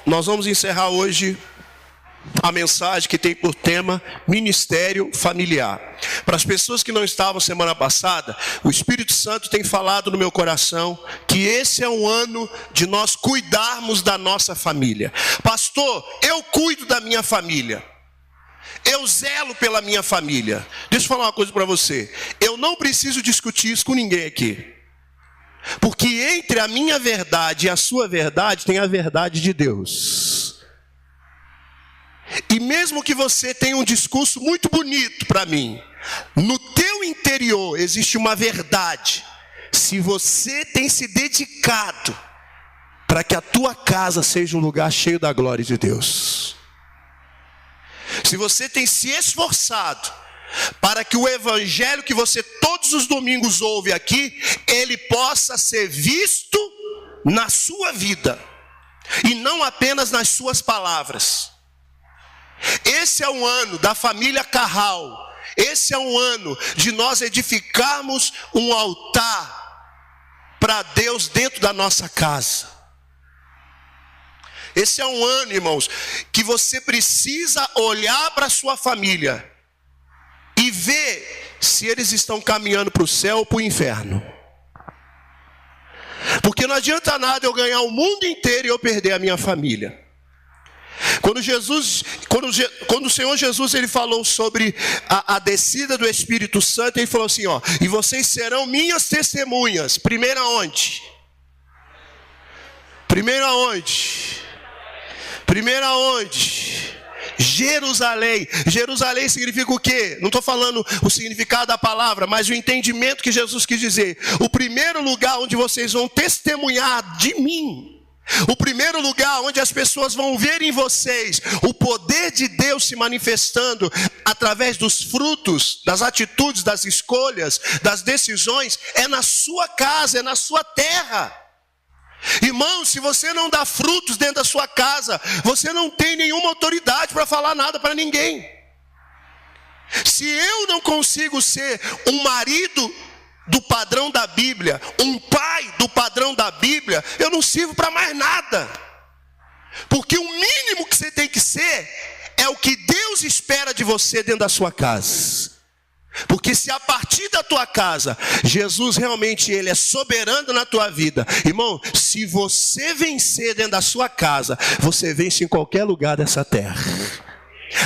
Nós vamos encerrar hoje a mensagem que tem por tema Ministério Familiar. Para as pessoas que não estavam semana passada, o Espírito Santo tem falado no meu coração que esse é um ano de nós cuidarmos da nossa família. Pastor, eu cuido da minha família. Eu zelo pela minha família. Deixa eu falar uma coisa para você. Eu não preciso discutir isso com ninguém aqui. Porque entre a minha verdade e a sua verdade tem a verdade de Deus. E mesmo que você tenha um discurso muito bonito para mim, no teu interior existe uma verdade. Se você tem se dedicado para que a tua casa seja um lugar cheio da glória de Deus. Se você tem se esforçado para que o evangelho que você todos os domingos ouve aqui, ele possa ser visto na sua vida e não apenas nas suas palavras. Esse é um ano da família Carral. Esse é um ano de nós edificarmos um altar para Deus dentro da nossa casa. Esse é um ano, irmãos, que você precisa olhar para a sua família e ver se eles estão caminhando para o céu ou para o inferno. Porque não adianta nada eu ganhar o mundo inteiro e eu perder a minha família. Quando o Senhor Jesus ele falou sobre a descida do Espírito Santo, ele falou assim, ó, e vocês serão minhas testemunhas. Primeiro aonde? Primeiro aonde? Primeiro aonde? Jerusalém. Jerusalém significa o quê? Não estou falando o significado da palavra, mas o entendimento que Jesus quis dizer. O primeiro lugar onde vocês vão testemunhar de mim. O primeiro lugar onde as pessoas vão ver em vocês o poder de Deus se manifestando através dos frutos, das atitudes, das escolhas, das decisões, é na sua casa, é na sua terra. Irmão, se você não dá frutos dentro da sua casa, você não tem nenhuma autoridade para falar nada para ninguém. Se eu não consigo ser um marido do padrão da Bíblia, um pai do padrão da Bíblia, eu não sirvo para mais nada. Porque o mínimo que você tem que ser é o que Deus espera de você dentro da sua casa. Porque se a partir da tua casa, Jesus realmente ele é soberano na tua vida, irmão, se você vencer dentro da sua casa, você vence em qualquer lugar dessa terra.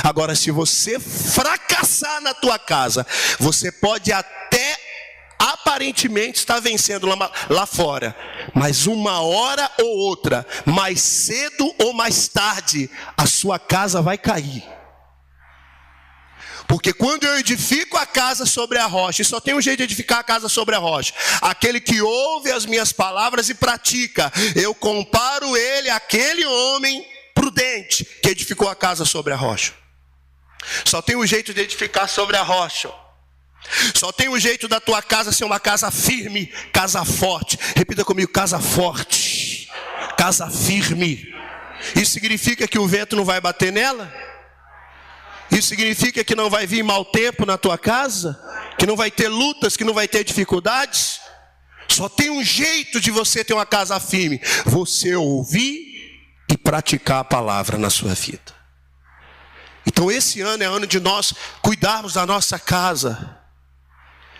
Agora, se você fracassar na tua casa, você pode até aparentemente está vencendo lá fora, mas uma hora ou outra, mais cedo ou mais tarde, a sua casa vai cair. Porque quando eu edifico a casa sobre a rocha, e só tem um jeito de edificar a casa sobre a rocha, aquele que ouve as minhas palavras e pratica, eu comparo ele àquele homem prudente que edificou a casa sobre a rocha. Só tem um jeito de edificar sobre a rocha. Só tem um jeito da tua casa ser uma casa firme, casa forte. Repita comigo, casa forte, casa firme. Isso significa que o vento não vai bater nela? Isso significa que não vai vir mau tempo na tua casa? Que não vai ter lutas, que não vai ter dificuldades? Só tem um jeito de você ter uma casa firme: você ouvir e praticar a palavra na sua vida. Então esse ano é ano de nós cuidarmos da nossa casa,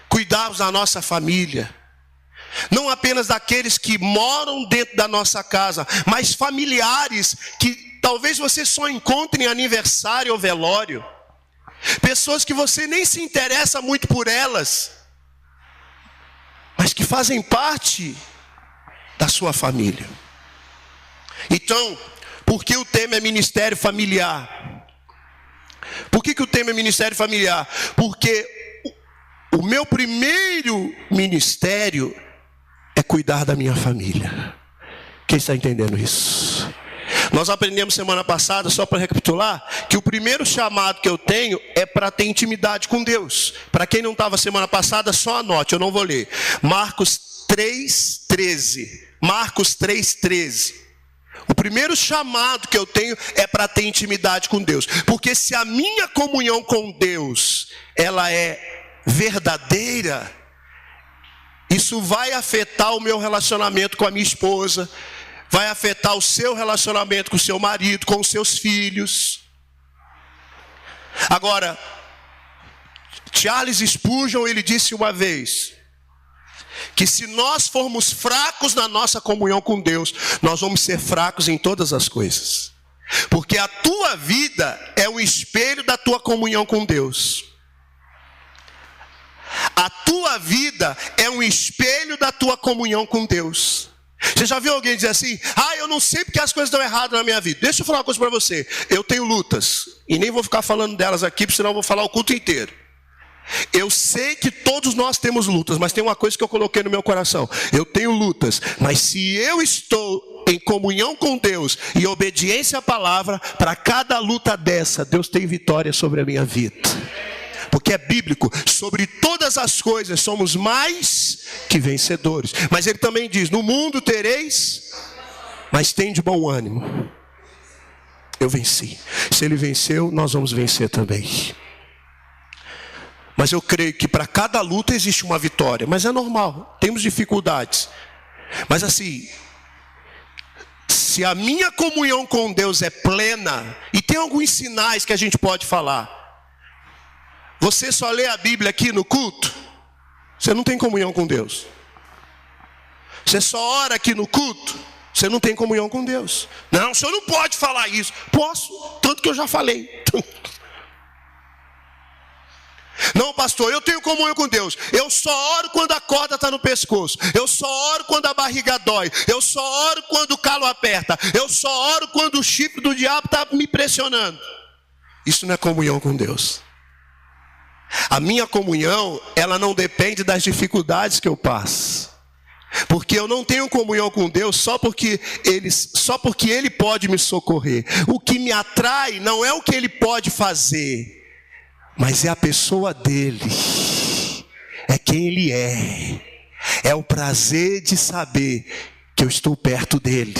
cuidarmos da nossa família, não apenas daqueles que moram dentro da nossa casa, mas familiares que talvez você só encontre em aniversário ou velório, pessoas que você nem se interessa muito por elas, mas que fazem parte da sua família. Então, por que o tema é ministério familiar? Por que o tema é ministério familiar? Porque o meu primeiro ministério é cuidar da minha família. Quem está entendendo isso? Nós aprendemos semana passada, só para recapitular, que o primeiro chamado que eu tenho é para ter intimidade com Deus. Para quem não estava semana passada, só anote, eu não vou ler. Marcos 3:13. Marcos 3:13. O primeiro chamado que eu tenho é para ter intimidade com Deus. Porque se a minha comunhão com Deus, ela é verdadeira, isso vai afetar o meu relacionamento com a minha esposa, vai afetar o seu relacionamento com o seu marido, com os seus filhos. Agora, Charles Spurgeon, ele disse uma vez, que se nós formos fracos na nossa comunhão com Deus, nós vamos ser fracos em todas as coisas. Porque a tua vida é um espelho da tua comunhão com Deus. A tua vida é um espelho da tua comunhão com Deus. Você já viu alguém dizer assim: eu não sei porque as coisas estão erradas na minha vida. Deixa eu falar uma coisa para você. Eu tenho lutas, e nem vou ficar falando delas aqui, porque senão eu vou falar o culto inteiro. Eu sei que todos nós temos lutas, mas tem uma coisa que eu coloquei no meu coração: eu tenho lutas, mas se eu estou em comunhão com Deus e obediência à palavra, para cada luta dessa, Deus tem vitória sobre a minha vida. Porque é bíblico, sobre todas as coisas somos mais que vencedores. Mas ele também diz: no mundo tereis, mas tem de bom ânimo. Eu venci. Se ele venceu, nós vamos vencer também. Mas eu creio que para cada luta existe uma vitória. Mas é normal, temos dificuldades. Mas assim, se a minha comunhão com Deus é plena, e tem alguns sinais que a gente pode falar. Você só lê a Bíblia aqui no culto, você não tem comunhão com Deus. Você só ora aqui no culto, você não tem comunhão com Deus. Não, o senhor não pode falar isso. Posso, tanto que eu já falei. Não, pastor, eu tenho comunhão com Deus. Eu só oro quando a corda está no pescoço. Eu só oro quando a barriga dói. Eu só oro quando o calo aperta. Eu só oro quando o chifre do diabo está me pressionando. Isso não é comunhão com Deus. A minha comunhão, ela não depende das dificuldades que eu passo. Porque eu não tenho comunhão com Deus só porque Ele pode me socorrer. O que me atrai não é o que Ele pode fazer, mas é a pessoa dele, é quem Ele é. É o prazer de saber que eu estou perto dele.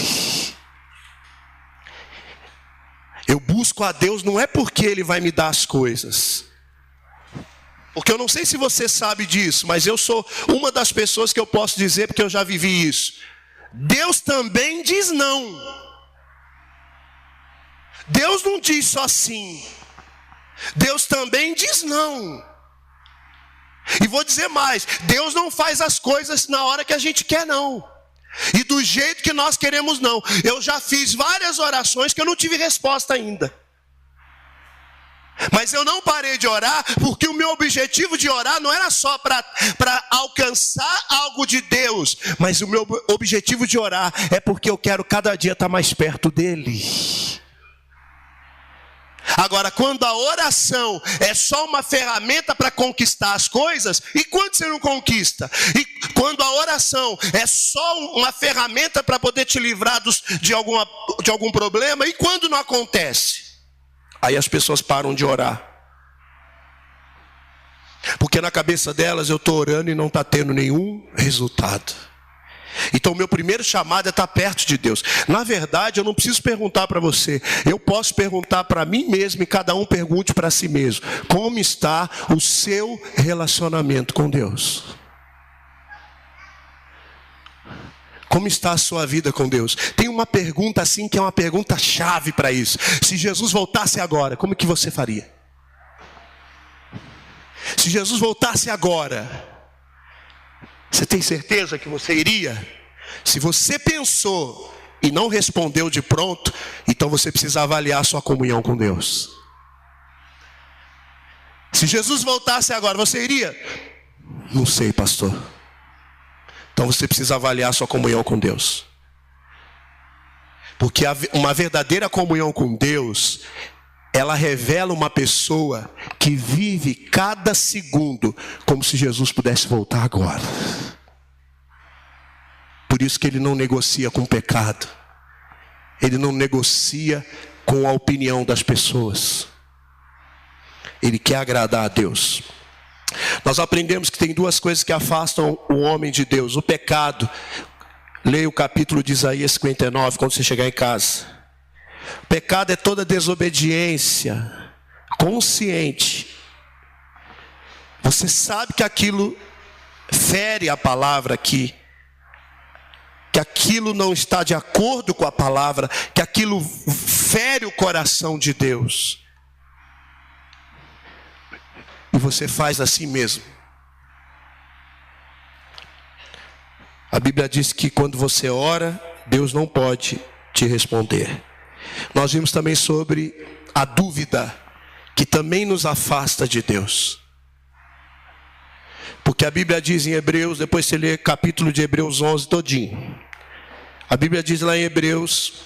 Eu busco a Deus não é porque Ele vai me dar as coisas. Porque eu não sei se você sabe disso, mas eu sou uma das pessoas que eu posso dizer, porque eu já vivi isso. Deus também diz não. Deus não diz só sim. Deus também diz não. E vou dizer mais, Deus não faz as coisas na hora que a gente quer não. E do jeito que nós queremos não. Eu já fiz várias orações que eu não tive resposta ainda. Mas eu não parei de orar, porque o meu objetivo de orar não era só para alcançar algo de Deus. Mas o meu objetivo de orar é porque eu quero cada dia estar mais perto dele. Agora, quando a oração é só uma ferramenta para conquistar as coisas, e quando você não conquista? E quando a oração é só uma ferramenta para poder te livrar de algum problema, e quando não acontece? Aí as pessoas param de orar. Porque na cabeça delas eu estou orando e não está tendo nenhum resultado. Então o meu primeiro chamado é estar perto de Deus. Na verdade eu não preciso perguntar para você. Eu posso perguntar para mim mesmo, e cada um pergunte para si mesmo. Como está o seu relacionamento com Deus? Como está a sua vida com Deus? Tem uma pergunta assim que é uma pergunta chave para isso. Se Jesus voltasse agora, como que você faria? Se Jesus voltasse agora, você tem certeza que você iria? Se você pensou e não respondeu de pronto, então você precisa avaliar a sua comunhão com Deus. Se Jesus voltasse agora, você iria? Não sei, pastor. Então você precisa avaliar a sua comunhão com Deus. Porque uma verdadeira comunhão com Deus, ela revela uma pessoa que vive cada segundo como se Jesus pudesse voltar agora. Por isso que ele não negocia com o pecado. Ele não negocia com a opinião das pessoas. Ele quer agradar a Deus. Nós aprendemos que tem duas coisas que afastam o homem de Deus. O pecado. Leia o capítulo de Isaías 59 quando você chegar em casa. O pecado é toda desobediência consciente. Você sabe que aquilo fere a palavra aqui, que aquilo não está de acordo com a palavra, que aquilo fere o coração de Deus. E você faz assim mesmo. A Bíblia diz que quando você ora, Deus não pode te responder. Nós vimos também sobre a dúvida, que também nos afasta de Deus. Porque a Bíblia diz em Hebreus, depois você lê o capítulo de Hebreus 11 todinho. A Bíblia diz lá em Hebreus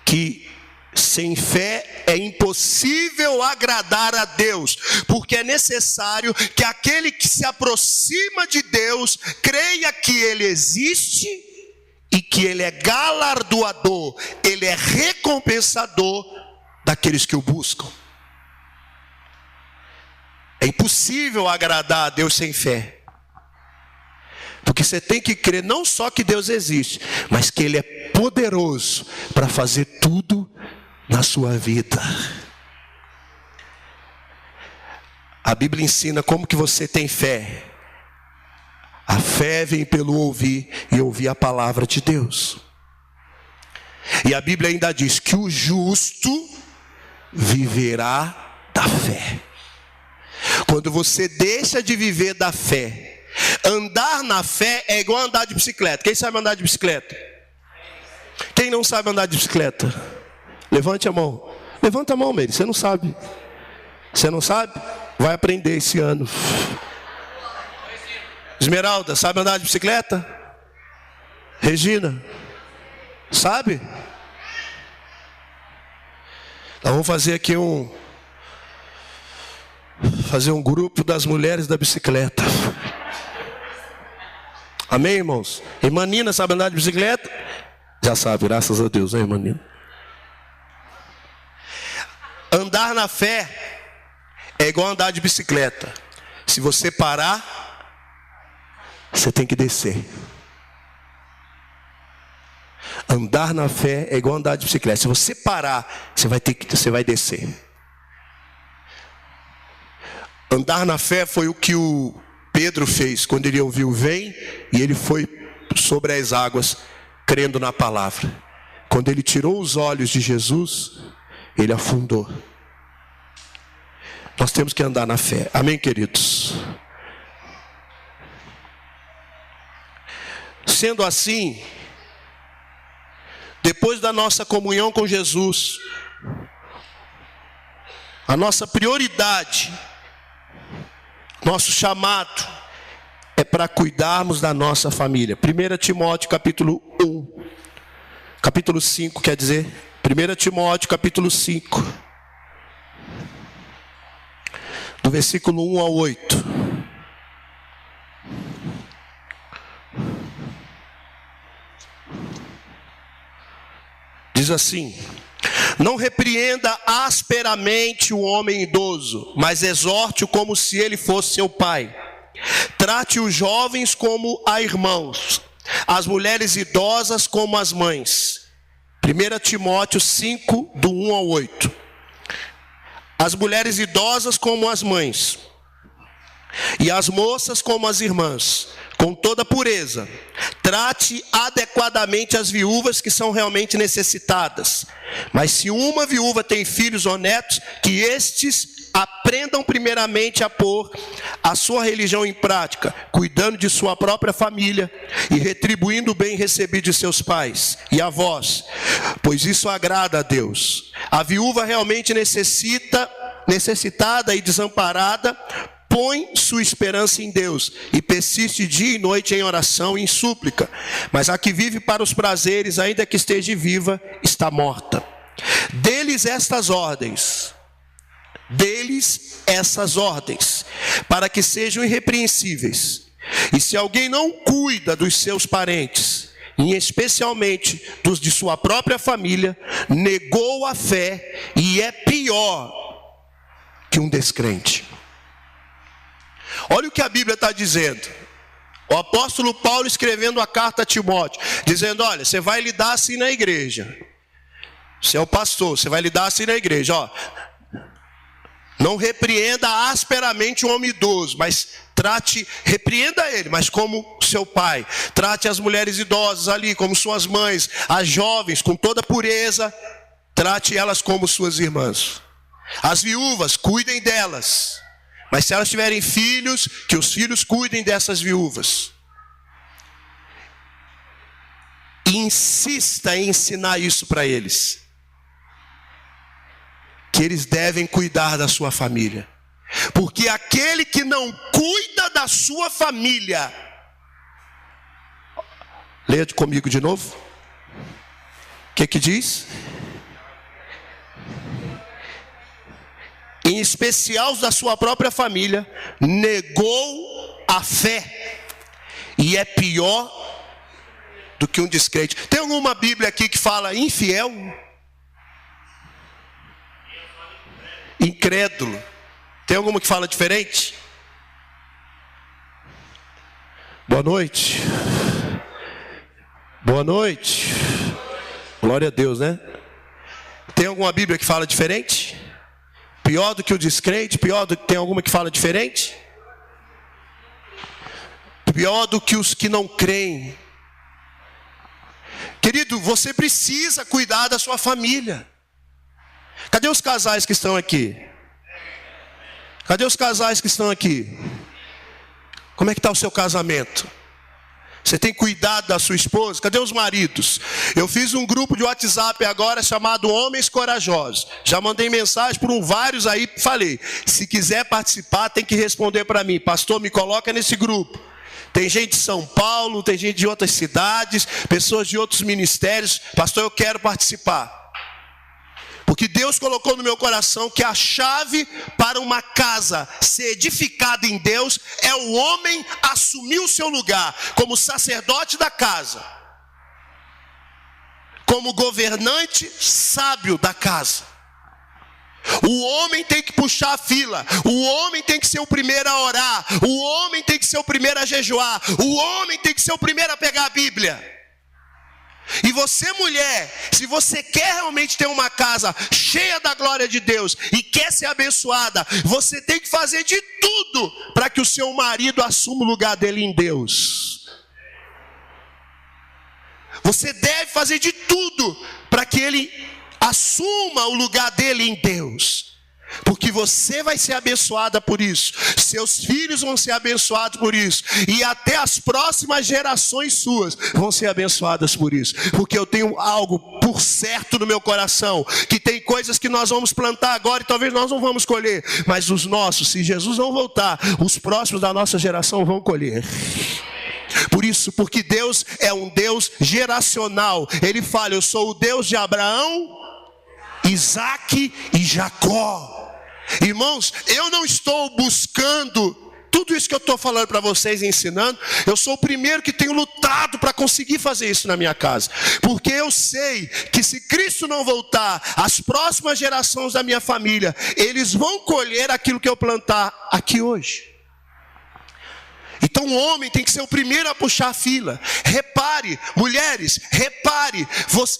que sem fé é impossível agradar a Deus, porque é necessário que aquele que se aproxima de Deus creia que Ele existe e que Ele é galardoador, Ele é recompensador daqueles que o buscam. É impossível agradar a Deus sem fé. Porque você tem que crer não só que Deus existe, mas que Ele é poderoso para fazer tudo na sua vida. A Bíblia ensina como que você tem fé. A fé vem pelo ouvir e ouvir a palavra de Deus. E a Bíblia ainda diz que o justo viverá da fé. Quando você deixa de viver da fé, andar na fé é igual andar de bicicleta. Quem sabe andar de bicicleta? Quem não sabe andar de bicicleta? Levante a mão. Levanta a mão, Meire. Você não sabe. Você não sabe? Vai aprender esse ano. Esmeralda, sabe andar de bicicleta? Regina, sabe? Então vamos fazer aqui um grupo das mulheres da bicicleta. Amém, irmãos? Irmã Nina, sabe andar de bicicleta? Já sabe, graças a Deus, né, irmã Nina? Andar na fé é igual andar de bicicleta. Se você parar, você tem que descer. Andar na fé é igual andar de bicicleta. Se você parar, você vai descer. Andar na fé foi o que o Pedro fez quando ele ouviu vem, e ele foi sobre as águas, crendo na palavra. Quando ele tirou os olhos de Jesus, ele afundou. Nós temos que andar na fé. Amém, queridos? Sendo assim, depois da nossa comunhão com Jesus, a nossa prioridade, nosso chamado é para cuidarmos da nossa família. 1 Timóteo capítulo 1, capítulo 5 quer dizer, 1 Timóteo capítulo 5, do versículo 1 ao 8. Diz assim: não repreenda asperamente o homem idoso, mas exorte-o como se ele fosse seu pai. Trate os jovens como a irmãos, as mulheres idosas como as mães. 1 Timóteo 5, do 1 ao 8. As mulheres idosas como as mães, e as moças como as irmãs, com toda pureza. Trate adequadamente as viúvas que são realmente necessitadas. Mas se uma viúva tem filhos ou netos, que estes aprendam primeiramente a pôr a sua religião em prática, cuidando de sua própria família e retribuindo o bem recebido de seus pais e avós, pois isso agrada a Deus. A viúva realmente necessitada e desamparada, põe sua esperança em Deus e persiste dia e noite em oração e em súplica. Mas a que vive para os prazeres, ainda que esteja viva, está morta. Deles essas ordens, para que sejam irrepreensíveis. E se alguém não cuida dos seus parentes, e especialmente dos de sua própria família, negou a fé e é pior que um descrente. Olha o que a Bíblia está dizendo. O apóstolo Paulo escrevendo a carta a Timóteo, dizendo: olha, você vai lidar assim na igreja. Você é o pastor, você vai lidar assim na igreja. Ó, não repreenda asperamente o homem idoso, mas repreenda ele, mas como seu pai. Trate as mulheres idosas ali como suas mães, as jovens com toda pureza, trate elas como suas irmãs. As viúvas, cuidem delas. Mas se elas tiverem filhos, que os filhos cuidem dessas viúvas. Insista em ensinar isso para eles. Que eles devem cuidar da sua família. Porque aquele que não cuida da sua família. Leia comigo de novo. O que diz? Em especial da sua própria família, negou a fé. E é pior do que um descrente. Tem alguma Bíblia aqui que fala infiel? Incrédulo. Tem alguma que fala diferente? Boa noite. Boa noite. Glória a Deus, né? Tem alguma Bíblia que fala diferente? Pior do que o descrente? Tem alguma que fala diferente? Pior do que os que não creem. Querido, você precisa cuidar da sua família. Cadê os casais que estão aqui? Cadê os casais que estão aqui? Como é que está o seu casamento? Você tem cuidado da sua esposa? Cadê os maridos? Eu fiz um grupo de WhatsApp agora chamado Homens Corajosos. Já mandei mensagem para vários aí, falei, se quiser participar tem que responder para mim. Pastor, me coloca nesse grupo. Tem gente de São Paulo, tem gente de outras cidades, pessoas de outros ministérios. Pastor, eu quero participar. Porque Deus colocou no meu coração que a chave para uma casa ser edificada em Deus é o homem assumir o seu lugar como sacerdote da casa, como governante sábio da casa. O homem tem que puxar a fila, o homem tem que ser o primeiro a orar, o homem tem que ser o primeiro a jejuar, o homem tem que ser o primeiro a pegar a Bíblia. E você, mulher, se você quer realmente ter uma casa cheia da glória de Deus e quer ser abençoada, você tem que fazer de tudo para que o seu marido assuma o lugar dele em Deus. Você deve fazer de tudo para que ele assuma o lugar dele em Deus. Porque você vai ser abençoada por isso. Seus filhos vão ser abençoados por isso. E até as próximas gerações suas vão ser abençoadas por isso. Porque eu tenho algo por certo no meu coração. Que tem coisas que nós vamos plantar agora e talvez nós não vamos colher. Mas os nossos, se Jesus não voltar, os próximos da nossa geração vão colher. Por isso, porque Deus é um Deus geracional. Ele fala, eu sou o Deus de Abraão, Isaque e Jacó. Irmãos, eu não estou buscando tudo isso que eu estou falando para vocês e ensinando. Eu sou o primeiro que tenho lutado para conseguir fazer isso na minha casa. Porque eu sei que se Cristo não voltar, as próximas gerações da minha família, eles vão colher aquilo que eu plantar aqui hoje. Então o homem tem que ser o primeiro a puxar a fila. Repare, mulheres, repare.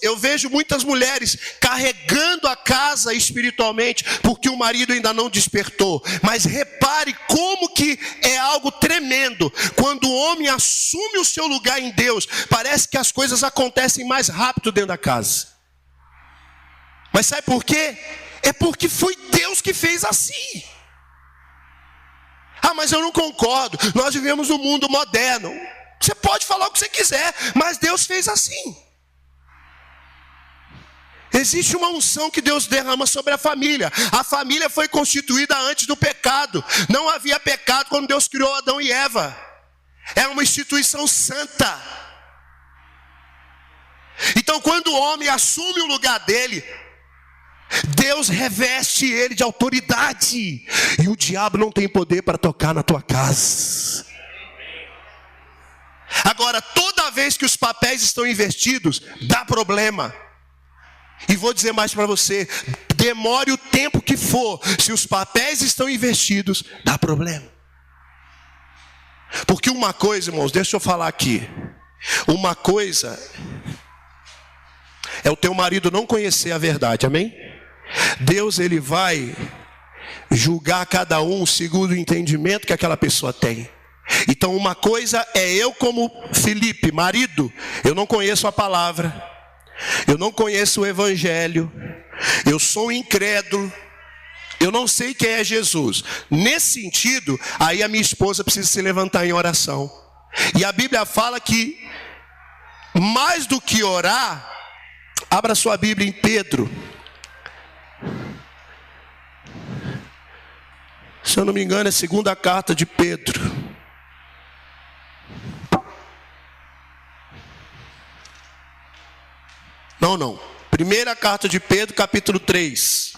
Eu vejo muitas mulheres carregando a casa espiritualmente, porque o marido ainda não despertou. Mas repare como que é algo tremendo. Quando o homem assume o seu lugar em Deus, parece que as coisas acontecem mais rápido dentro da casa. Mas sabe por quê? É porque foi Deus que fez assim. Ah, mas eu não concordo. Nós vivemos um mundo moderno. Você pode falar o que você quiser, mas Deus fez assim. Existe uma unção que Deus derrama sobre a família. A família foi constituída antes do pecado. Não havia pecado quando Deus criou Adão e Eva. É uma instituição santa. Então, quando o homem assume o lugar dele, Deus reveste ele de autoridade. E o diabo não tem poder para tocar na tua casa. Agora, toda vez que os papéis estão invertidos, dá problema. E vou dizer mais para você, demore o tempo que for, se os papéis estão invertidos, dá problema. Porque uma coisa, irmãos, deixa eu falar aqui. Uma coisa é o teu marido não conhecer a verdade, amém? Deus, ele vai julgar cada um segundo o entendimento que aquela pessoa tem. Então uma coisa é eu como Felipe, marido, eu não conheço a palavra, eu não conheço o evangelho, eu sou incrédulo, eu não sei quem é Jesus. Nesse sentido, aí a minha esposa precisa se levantar em oração. E a Bíblia fala que mais do que orar, abra sua Bíblia em Pedro. Se eu não me engano, é a segunda carta de Pedro. Não. Primeira carta de Pedro, capítulo 3.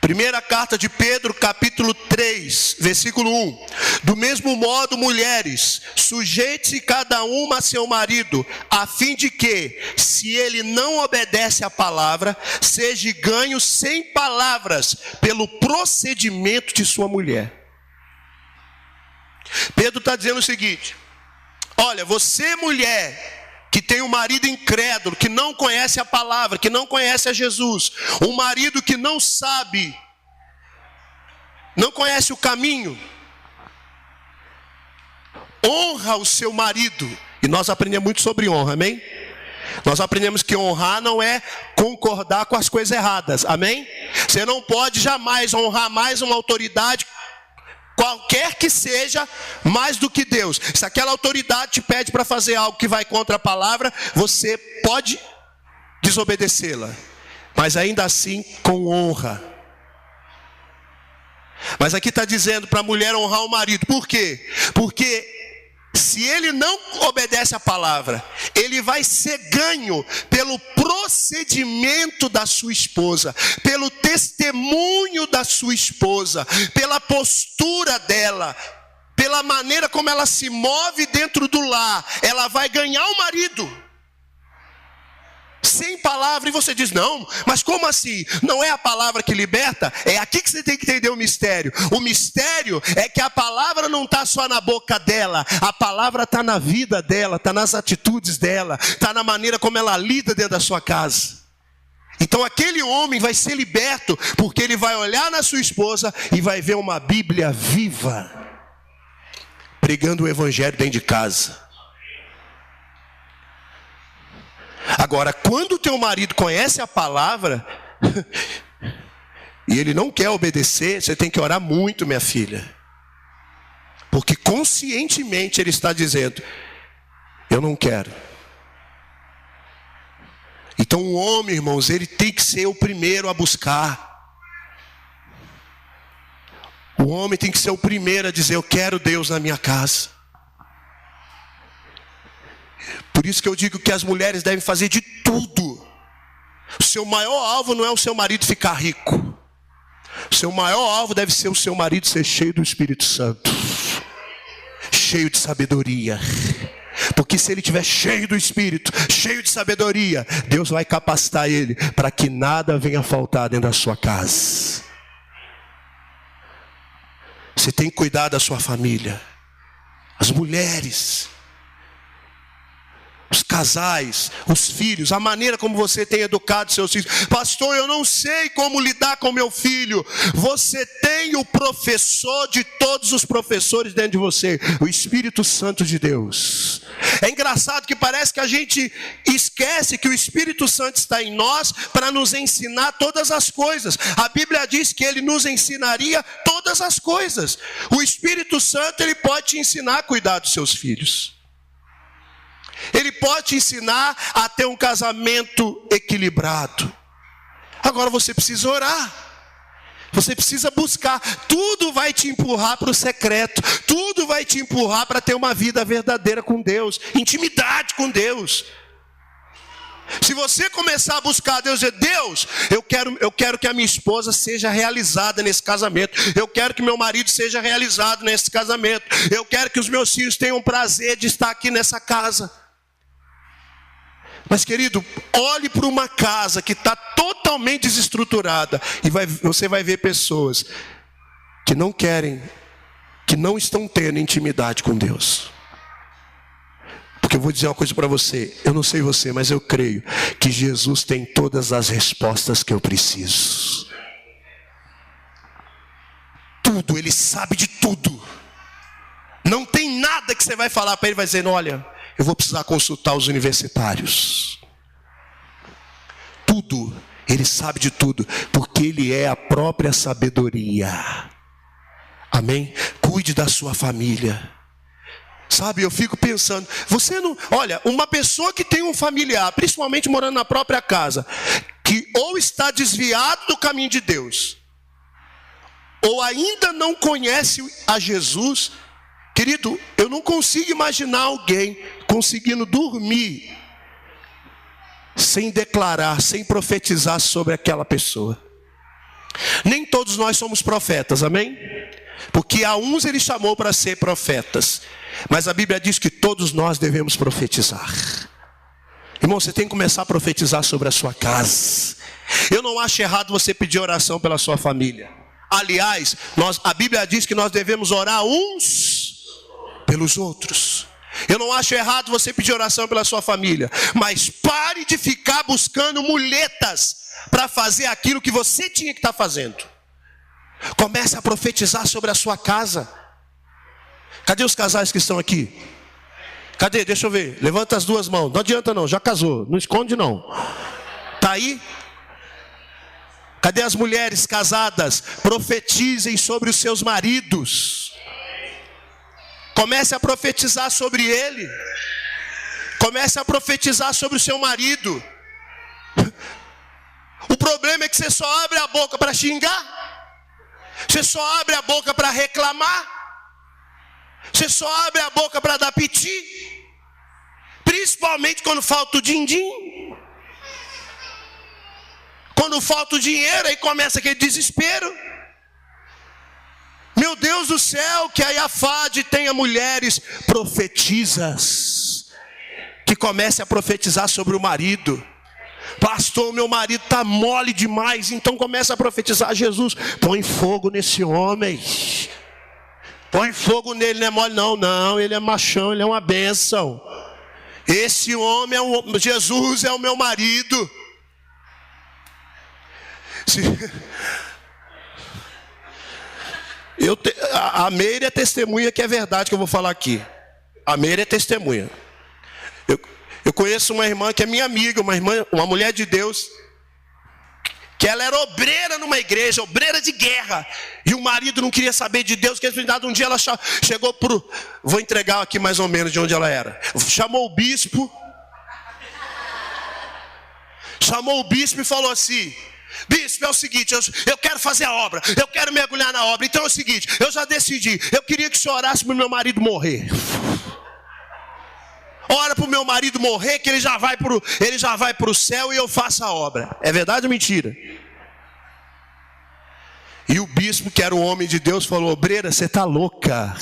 Primeira carta de Pedro, capítulo 3, versículo 1. Do mesmo modo, mulheres, sujeite-se cada uma a seu marido, a fim de que, se ele não obedece à palavra, seja ganho sem palavras, pelo procedimento de sua mulher. Pedro está dizendo o seguinte: olha, você mulher que tem um marido incrédulo, que não conhece a palavra, que não conhece a Jesus, um marido que não sabe, não conhece o caminho, honra o seu marido. E nós aprendemos muito sobre honra, amém? Nós aprendemos que honrar não é concordar com as coisas erradas, amém? Você não pode jamais honrar mais uma autoridade, qualquer que seja, mais do que Deus. Se aquela autoridade te pede para fazer algo que vai contra a palavra, você pode desobedecê-la, mas ainda assim com honra. Mas aqui está dizendo para a mulher honrar o marido. Por quê? Porque se ele não obedece à palavra, ele vai ser ganho pelo procedimento da sua esposa, pelo testemunho da sua esposa, pela postura dela, pela maneira como ela se move dentro do lar. Ela vai ganhar o marido. Sem palavra. E você diz: não, mas como assim? Não é a palavra que liberta? É aqui que você tem que entender o mistério. O mistério é que a palavra não está só na boca dela, a palavra está na vida dela, está nas atitudes dela, está na maneira como ela lida dentro da sua casa. Então aquele homem vai ser liberto, porque ele vai olhar na sua esposa e vai ver uma Bíblia viva, pregando o evangelho dentro de casa. Agora, quando o teu marido conhece a palavra e ele não quer obedecer, você tem que orar muito, minha filha, porque conscientemente ele está dizendo: eu não quero. Então o homem, irmãos, ele tem que ser o primeiro a buscar. O homem tem que ser o primeiro a dizer: eu quero Deus na minha casa. Por isso que eu digo que as mulheres devem fazer de tudo. O seu maior alvo não é o seu marido ficar rico. O seu maior alvo deve ser o seu marido ser cheio do Espírito Santo, cheio de sabedoria. Porque se ele estiver cheio do Espírito, cheio de sabedoria, Deus vai capacitar ele para que nada venha faltar dentro da sua casa. Você tem que cuidar da sua família. As mulheres, os casais, os filhos, a maneira como você tem educado seus filhos. Pastor, eu não sei como lidar com meu filho. Você tem o professor de todos os professores dentro de você, o Espírito Santo de Deus. É engraçado que parece que a gente esquece que o Espírito Santo está em nós para nos ensinar todas as coisas. A Bíblia diz que ele nos ensinaria todas as coisas. O Espírito Santo, ele pode te ensinar a cuidar dos seus filhos. Ele pode te ensinar a ter um casamento equilibrado. Agora você precisa orar. Você precisa buscar. Tudo vai te empurrar para o secreto. Tudo vai te empurrar para ter uma vida verdadeira com Deus. Intimidade com Deus. Se você começar a buscar Deus, dizer: Deus, eu quero que a minha esposa seja realizada nesse casamento. Eu quero que meu marido seja realizado nesse casamento. Eu quero que os meus filhos tenham prazer de estar aqui nessa casa. Mas, querido, olhe para uma casa que está totalmente desestruturada e você vai ver pessoas que não querem, que não estão tendo intimidade com Deus. Porque eu vou dizer uma coisa para você, eu não sei você, mas eu creio que Jesus tem todas as respostas que eu preciso. tudo, Ele sabe de tudo. Não tem nada que você vai falar para Ele, vai dizendo, olha, eu vou precisar consultar os universitários. Tudo, Ele sabe de tudo, porque Ele é a própria sabedoria. Amém? Cuide da sua família. Sabe, eu fico pensando, você não... Olha, uma pessoa que tem um familiar, principalmente morando na própria casa, que ou está desviado do caminho de Deus, ou ainda não conhece a Jesus, querido, eu não consigo imaginar alguém conseguindo dormir sem declarar, sem profetizar sobre aquela pessoa. Nem todos nós somos profetas, amém? Porque a uns Ele chamou para ser profetas, mas a Bíblia diz que todos nós devemos profetizar. Irmão, você tem que começar a profetizar sobre a sua casa. Eu não acho errado você pedir oração pela sua família. Aliás, a Bíblia diz que nós devemos orar uns pelos outros. Eu não acho errado você pedir oração pela sua família, mas pare de ficar buscando muletas para fazer aquilo que você tinha que estar fazendo. Comece a profetizar sobre a sua casa. Cadê os casais que estão aqui? Cadê? Deixa eu ver. Levanta as duas mãos. Não adianta não, já casou. Não esconde não. Tá aí? Cadê as mulheres casadas? Profetizem sobre os seus maridos. Comece a profetizar sobre ele. Comece a profetizar sobre o seu marido. O problema é que você só abre a boca para xingar. Você só abre a boca para reclamar. Você só abre a boca para dar piti. Principalmente quando falta o din-din. Quando falta o dinheiro, aí começa aquele desespero. Meu Deus do céu, que a Iafade tenha mulheres profetizas, que comece a profetizar sobre o marido. Pastor, meu marido está mole demais, então começa a profetizar. Jesus, põe fogo nesse homem. Põe fogo nele, não é mole não. Não, ele é machão, ele é uma bênção. Esse homem, Jesus é o meu marido. A Meire é testemunha que é verdade que eu vou falar aqui. A Meire é testemunha. Eu conheço uma irmã que é minha amiga, uma mulher de Deus, que ela era obreira numa igreja, obreira de guerra, e o marido não queria saber de Deus, que um dia ela chegou vou entregar aqui mais ou menos de onde ela era. Chamou o bispo e falou assim: bispo, é o seguinte, eu quero fazer a obra, eu quero mergulhar na obra, então é o seguinte, eu já decidi, eu queria que o senhor orasse para o meu marido morrer. Ora para o meu marido morrer, que ele já vai para o céu e eu faço a obra. É verdade ou mentira? E o bispo, que era um homem de Deus, falou: obreira, você está louca,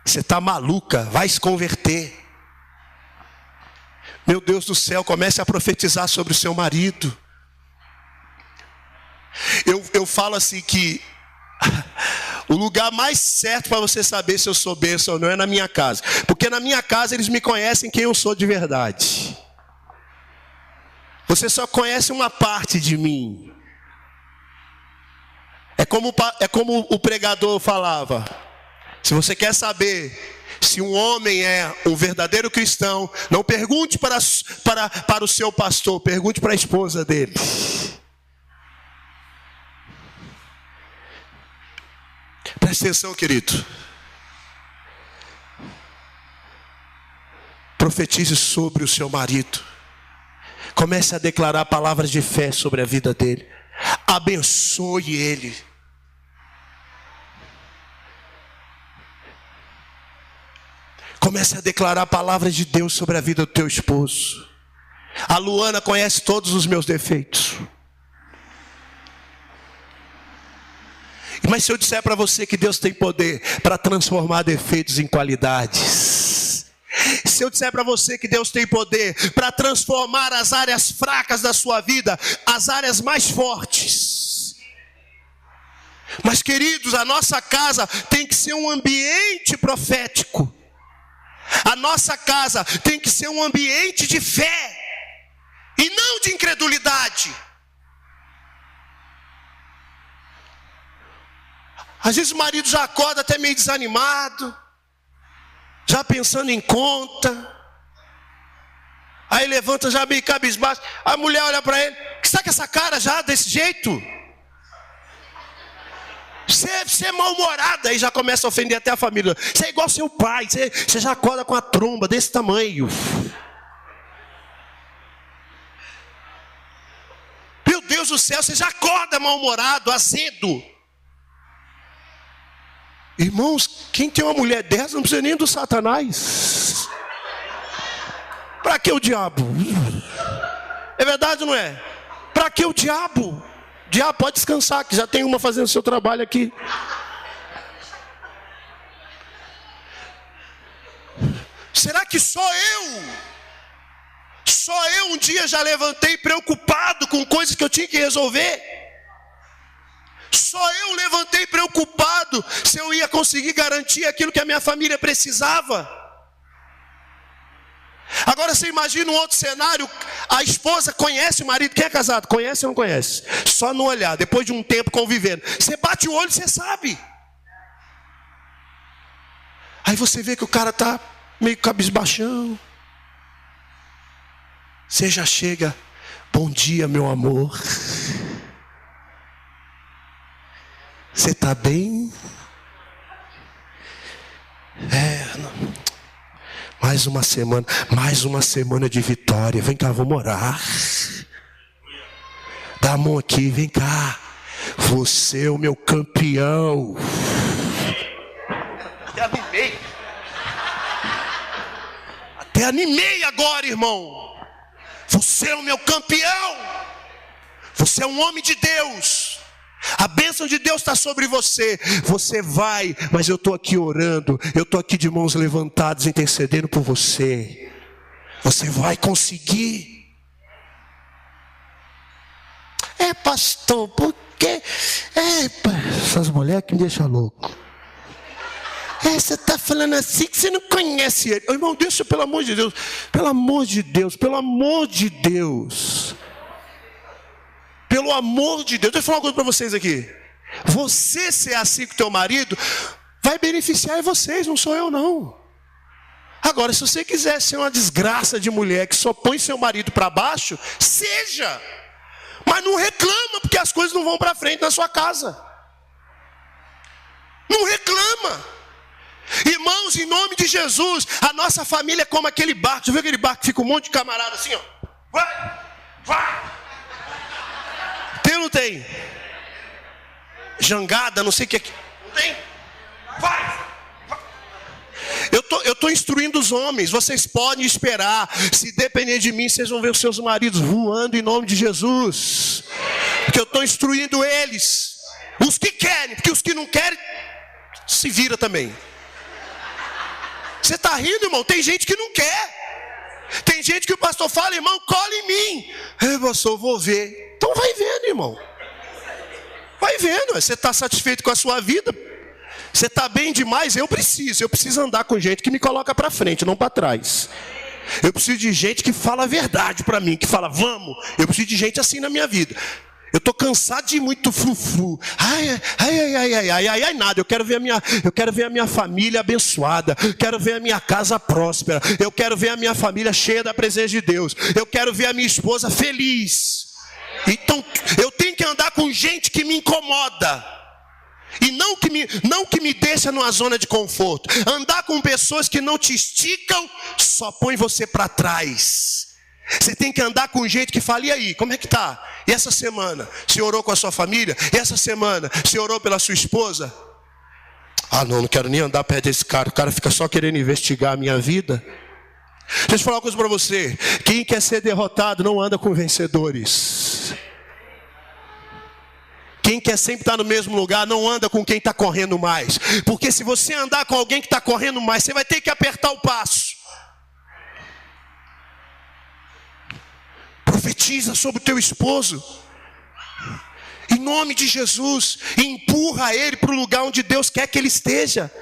você está maluca, vai se converter. Meu Deus do céu, comece a profetizar sobre o seu marido. Eu falo assim que o lugar mais certo para você saber se eu sou bênção ou não é na minha casa. Porque na minha casa eles me conhecem quem eu sou de verdade. Você só conhece uma parte de mim. É como o pregador falava: se você quer saber se um homem é um verdadeiro cristão, não pergunte para o seu pastor, pergunte para a esposa dele. Presta atenção, querido. Profetize sobre o seu marido. Comece a declarar palavras de fé sobre a vida dele. Abençoe ele. Comece a declarar palavras de Deus sobre a vida do teu esposo. A Luana conhece todos os meus defeitos. Mas se eu disser para você que Deus tem poder para transformar defeitos em qualidades, se eu disser para você que Deus tem poder para transformar as áreas fracas da sua vida, as áreas mais fortes. Mas queridos, a nossa casa tem que ser um ambiente profético. A nossa casa tem que ser um ambiente de fé e não de incredulidade. Às vezes o marido já acorda até meio desanimado, já pensando em conta. Aí levanta já meio cabisbaixo. A mulher olha para ele: o que está com essa cara já desse jeito? Você é mal-humorada. Aí já começa a ofender até a família. Você é igual seu pai, você já acorda com a tromba desse tamanho. Meu Deus do céu, você já acorda mal-humorado, azedo. Irmãos, quem tem uma mulher dessa não precisa nem do Satanás. Para que o diabo? É verdade ou não é? Para que o diabo? O diabo pode descansar, que já tem uma fazendo o seu trabalho aqui. Será que só eu um dia já levantei preocupado com coisas que eu tinha que resolver? Só eu levantei preocupado se eu ia conseguir garantir aquilo que a minha família precisava? Agora você imagina um outro cenário: a esposa conhece o marido. Quem é casado? Conhece ou não conhece? Só no olhar, depois de um tempo convivendo, você bate o olho e você sabe. Aí você vê que o cara está meio cabisbaixão. Você já chega: bom dia, meu amor. Você está bem? Mais uma semana de vitória. Vem cá, vamos orar. Dá a mão aqui, vem cá. Você é o meu campeão. Até animei agora, irmão. Você é o meu campeão. Você é um homem de Deus. A bênção de Deus está sobre você. Você vai, mas eu estou aqui orando. Eu estou aqui de mãos levantadas, intercedendo por você. Você vai conseguir. Pastor, por quê? Essas mulheres que me deixam louco. Você está falando assim que você não conhece ele. Irmão, deixa, pelo amor de Deus. Pelo amor de Deus, pelo amor de Deus. Pelo amor de Deus, deixa eu falar uma coisa para vocês aqui. Você ser assim com o teu marido vai beneficiar vocês, não sou eu não. Agora, se você quiser ser uma desgraça de mulher que só põe seu marido para baixo, seja. Mas não reclama porque as coisas não vão para frente na sua casa. Não reclama. Irmãos, em nome de Jesus, a nossa família é como aquele barco. Já viu aquele barco que fica um monte de camarada assim, ó? Vai. Tem ou não tem? Jangada, não sei o que é. Não tem? Vai. Eu estou instruindo os homens. Vocês podem esperar. Se depender de mim, vocês vão ver os seus maridos voando em nome de Jesus. Porque eu estou instruindo eles. Os que querem, porque os que não querem, se vira também. Você está rindo, irmão? Tem gente que não quer. Tem gente que o pastor fala: irmão, cola em mim. Pastor, vou ver. Então vai vendo, irmão. Vai vendo. Você está satisfeito com a sua vida? Você está bem demais? Eu preciso andar com gente que me coloca para frente, não para trás. Eu preciso de gente que fala a verdade para mim, que fala: vamos. Eu preciso de gente assim na minha vida. Eu estou cansado de muito frufru. Ai, nada. Eu quero ver a minha família abençoada. Eu quero ver a minha casa próspera. Eu quero ver a minha família cheia da presença de Deus. Eu quero ver a minha esposa feliz. Então, eu tenho que andar com gente que me incomoda. E não que me deixa numa zona de conforto. Andar com pessoas que não te esticam, só põe você para trás. Você tem que andar com gente que fala: e aí, como é que tá? E essa semana, você orou com a sua família? E essa semana, você orou pela sua esposa? Não quero nem andar perto desse cara. O cara fica só querendo investigar a minha vida. Deixa eu falar uma coisa para você. Quem quer ser derrotado não anda com vencedores. Quem quer sempre estar no mesmo lugar não anda com quem está correndo mais. Porque se você andar com alguém que está correndo mais, você vai ter que apertar o passo. Profetiza sobre o teu esposo, em nome de Jesus, e empurra ele para o lugar onde Deus quer que ele esteja.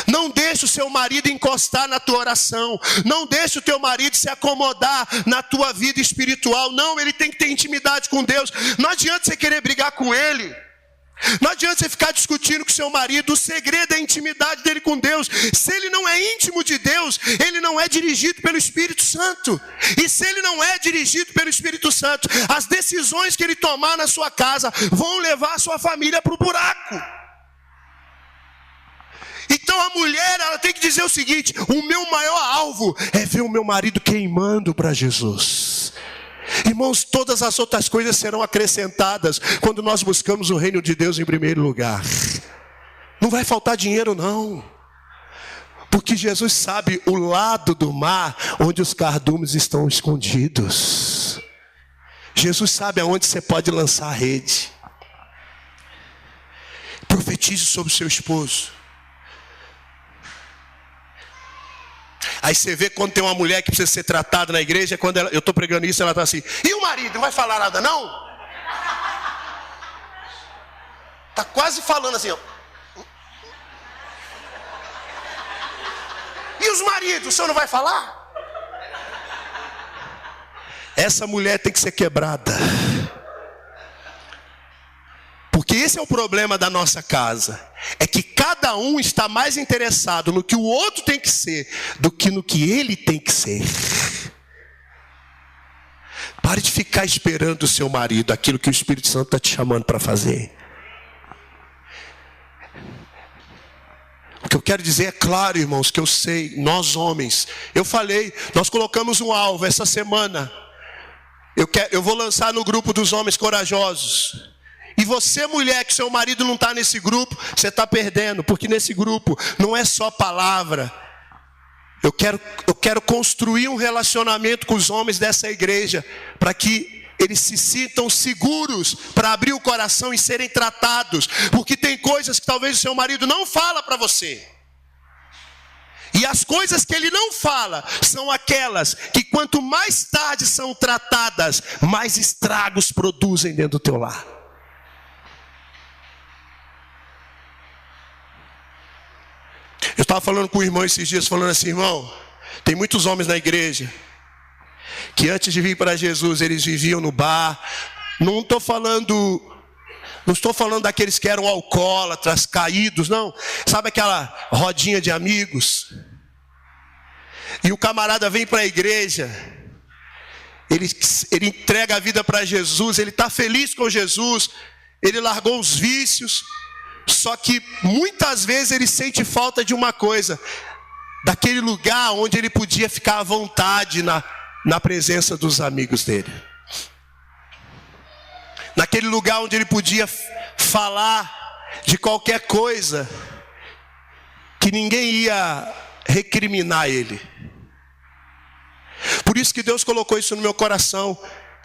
Não deixe o seu marido encostar na tua oração. Não deixe o teu marido se acomodar na tua vida espiritual. Não, ele tem que ter intimidade com Deus. Não adianta você querer brigar com ele. Não adianta você ficar discutindo com seu marido. O segredo é a intimidade dele com Deus. Se ele não é íntimo de Deus, ele não é dirigido pelo Espírito Santo. E se ele não é dirigido pelo Espírito Santo, as decisões que ele tomar na sua casa vão levar a sua família para o buraco. Então a mulher, ela tem que dizer o seguinte: o meu maior alvo é ver o meu marido queimando para Jesus. Irmãos, todas as outras coisas serão acrescentadas quando nós buscamos o reino de Deus em primeiro lugar. Não vai faltar dinheiro não, porque Jesus sabe o lado do mar onde os cardumes estão escondidos. Jesus sabe aonde você pode lançar a rede. Profetize sobre o seu esposo. Aí você vê quando tem uma mulher que precisa ser tratada na igreja, quando eu estou pregando isso, ela está assim: e o marido, não vai falar nada não? Está quase falando assim, ó. E os maridos, o senhor não vai falar? Essa mulher tem que ser quebrada. Porque esse é o problema da nossa casa. É que cada um está mais interessado no que o outro tem que ser do que no que ele tem que ser. Pare de ficar esperando o seu marido, aquilo que o Espírito Santo está te chamando para fazer. O que eu quero dizer é claro, irmãos, que eu sei, nós homens, eu falei, nós colocamos um alvo essa semana. Eu vou lançar no grupo dos homens corajosos. E você, mulher, que seu marido não está nesse grupo, você está perdendo, porque nesse grupo não é só palavra. Eu quero construir um relacionamento com os homens dessa igreja, para que eles se sintam seguros, para abrir o coração e serem tratados, porque tem coisas que talvez o seu marido não fala para você. E as coisas que ele não fala são aquelas que quanto mais tarde são tratadas, mais estragos produzem dentro do teu lar. Eu estava falando com o irmão esses dias, falando assim: irmão, tem muitos homens na igreja que antes de vir para Jesus, eles viviam no bar. Não estou falando daqueles que eram alcoólatras, caídos, não. Sabe aquela rodinha de amigos? E o camarada vem para a igreja, ele entrega a vida para Jesus, ele está feliz com Jesus, ele largou os vícios. Só que muitas vezes ele sente falta de uma coisa, daquele lugar onde ele podia ficar à vontade na presença dos amigos dele. Naquele lugar onde ele podia falar de qualquer coisa, que ninguém ia recriminar ele. Por isso que Deus colocou isso no meu coração.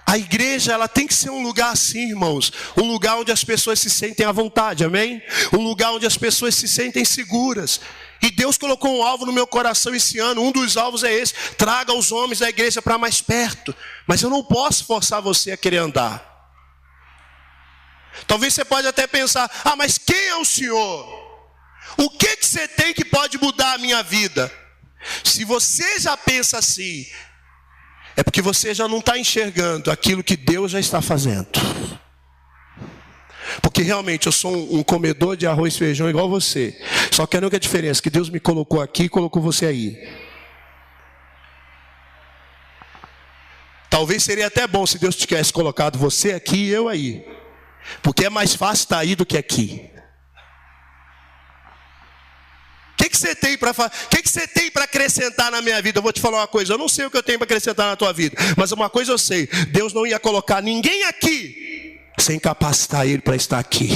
A igreja, ela tem que ser um lugar assim, irmãos. Um lugar onde as pessoas se sentem à vontade, amém? Um lugar onde as pessoas se sentem seguras. E Deus colocou um alvo no meu coração esse ano. Um dos alvos é esse: traga os homens da igreja para mais perto. Mas eu não posso forçar você a querer andar. Talvez você pode até pensar: ah, mas quem é o Senhor? O que você tem que pode mudar a minha vida? Se você já pensa assim, é porque você já não está enxergando aquilo que Deus já está fazendo. Porque realmente eu sou um comedor de arroz e feijão igual você. Só que a única diferença é que Deus me colocou aqui e colocou você aí. Talvez seria até bom se Deus tivesse colocado você aqui e eu aí. Porque é mais fácil estar aí do que aqui. O que você tem para fazer? O que você tem para acrescentar na minha vida? Eu vou te falar uma coisa: eu não sei o que eu tenho para acrescentar na tua vida, mas uma coisa eu sei: Deus não ia colocar ninguém aqui sem capacitar ele para estar aqui.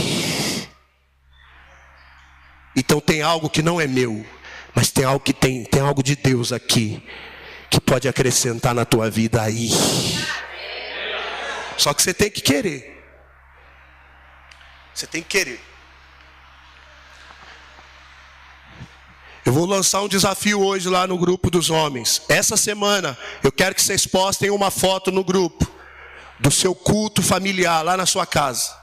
Então tem algo que não é meu, mas tem algo que tem algo de Deus aqui que pode acrescentar na tua vida aí. Só que você tem que querer. Você tem que querer. Eu vou lançar um desafio hoje lá no grupo dos homens. Essa semana eu quero que vocês postem uma foto no grupo do seu culto familiar lá na sua casa.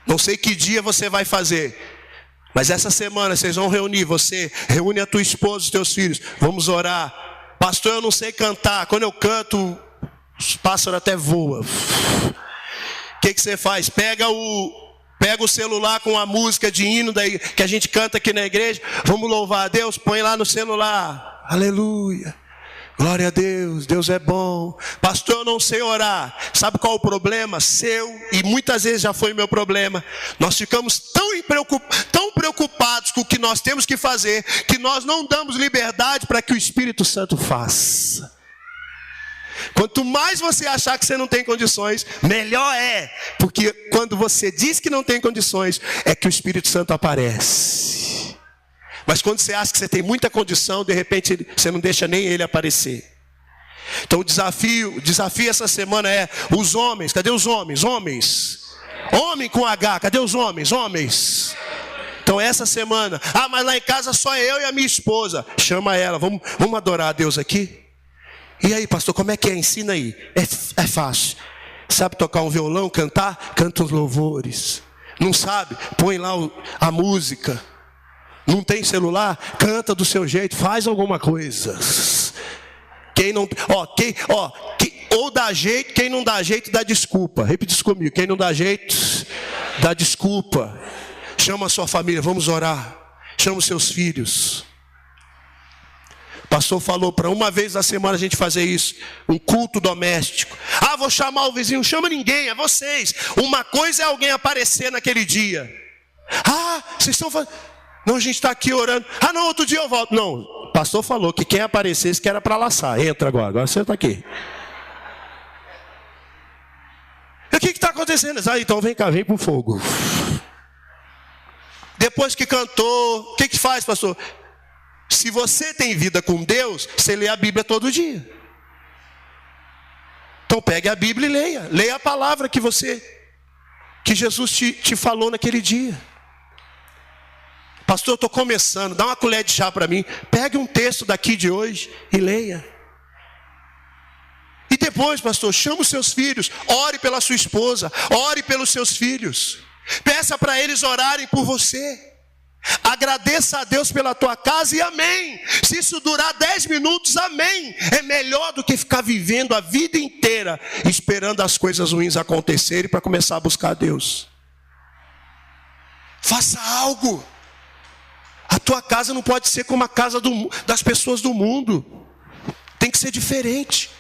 Não sei que dia você vai fazer, mas essa semana vocês vão reunir. Você reúne a tua esposa, os teus filhos. Vamos orar. Pastor, eu não sei cantar. Quando eu canto, os pássaros até voam. O que você faz? Pega Pega o celular com a música de hino que a gente canta aqui na igreja. Vamos louvar a Deus? Põe lá no celular. Aleluia. Glória a Deus, Deus é bom. Pastor, eu não sei orar. Sabe qual é o problema? Seu, e muitas vezes já foi meu problema. Nós ficamos tão preocupados com o que nós temos que fazer, que nós não damos liberdade para que o Espírito Santo faça. Quanto mais você achar que você não tem condições, melhor é. Porque quando você diz que não tem condições, é que o Espírito Santo aparece. Mas quando você acha que você tem muita condição, de repente você não deixa nem ele aparecer. Então o desafio essa semana é os homens. Cadê os homens? Homem com H, cadê os homens? Então essa semana, mas lá em casa só eu e a minha esposa. Chama ela, vamos adorar a Deus aqui? E aí, pastor, como é que é? Ensina aí. É fácil. Sabe tocar um violão, cantar? Canta os louvores. Não sabe? Põe lá a música. Não tem celular? Canta do seu jeito, faz alguma coisa. Quem não, ou dá jeito, quem não dá jeito dá desculpa. Repita isso comigo. Quem não dá jeito, dá desculpa. Chama a sua família, vamos orar. Chama os seus filhos. O pastor falou para uma vez na semana a gente fazer isso, um culto doméstico. Vou chamar o vizinho, chama ninguém, é vocês. Uma coisa é alguém aparecer naquele dia. Vocês estão fazendo... Não, a gente está aqui orando. Não, outro dia eu volto. Não, o pastor falou que quem aparecesse que era para laçar. Entra agora você está aqui. E o que está acontecendo? Então vem cá, vem para o fogo. Depois que cantou, o que faz, pastor? Se você tem vida com Deus, você lê a Bíblia todo dia. Então pegue a Bíblia e leia. Leia a palavra que Jesus te falou naquele dia. Pastor, eu estou começando, dá uma colher de chá para mim. Pegue um texto daqui de hoje e leia. E depois, pastor, chama os seus filhos. Ore pela sua esposa, ore pelos seus filhos. Peça para eles orarem por você. Agradeça a Deus pela tua casa e amém. Se isso durar 10 minutos, amém. É melhor do que ficar vivendo a vida inteira esperando as coisas ruins acontecerem para começar a buscar a Deus. Faça algo. A tua casa não pode ser como a casa das pessoas do mundo. Tem que ser diferente.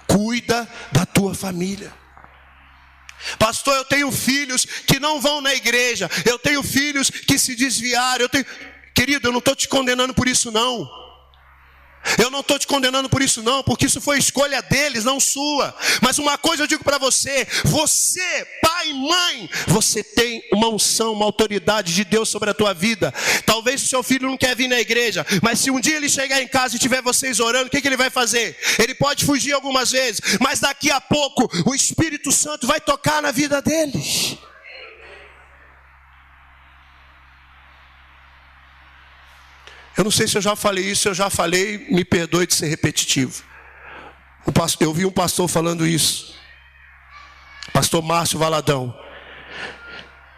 Cuida da tua família. Pastor, eu tenho filhos que não vão na igreja. Eu tenho filhos que se desviaram. Querido, eu não estou te condenando por isso não. Eu não estou te condenando por isso não, porque isso foi escolha deles, não sua. Mas uma coisa eu digo para você, pai e mãe, você tem uma unção, uma autoridade de Deus sobre a tua vida. Talvez o seu filho não quer vir na igreja, mas se um dia ele chegar em casa e tiver vocês orando, o que ele vai fazer? Ele pode fugir algumas vezes, mas daqui a pouco o Espírito Santo vai tocar na vida deles. Eu não sei se eu já falei isso, se eu já falei, me perdoe de ser repetitivo. Eu vi um pastor falando isso. Pastor Márcio Valadão.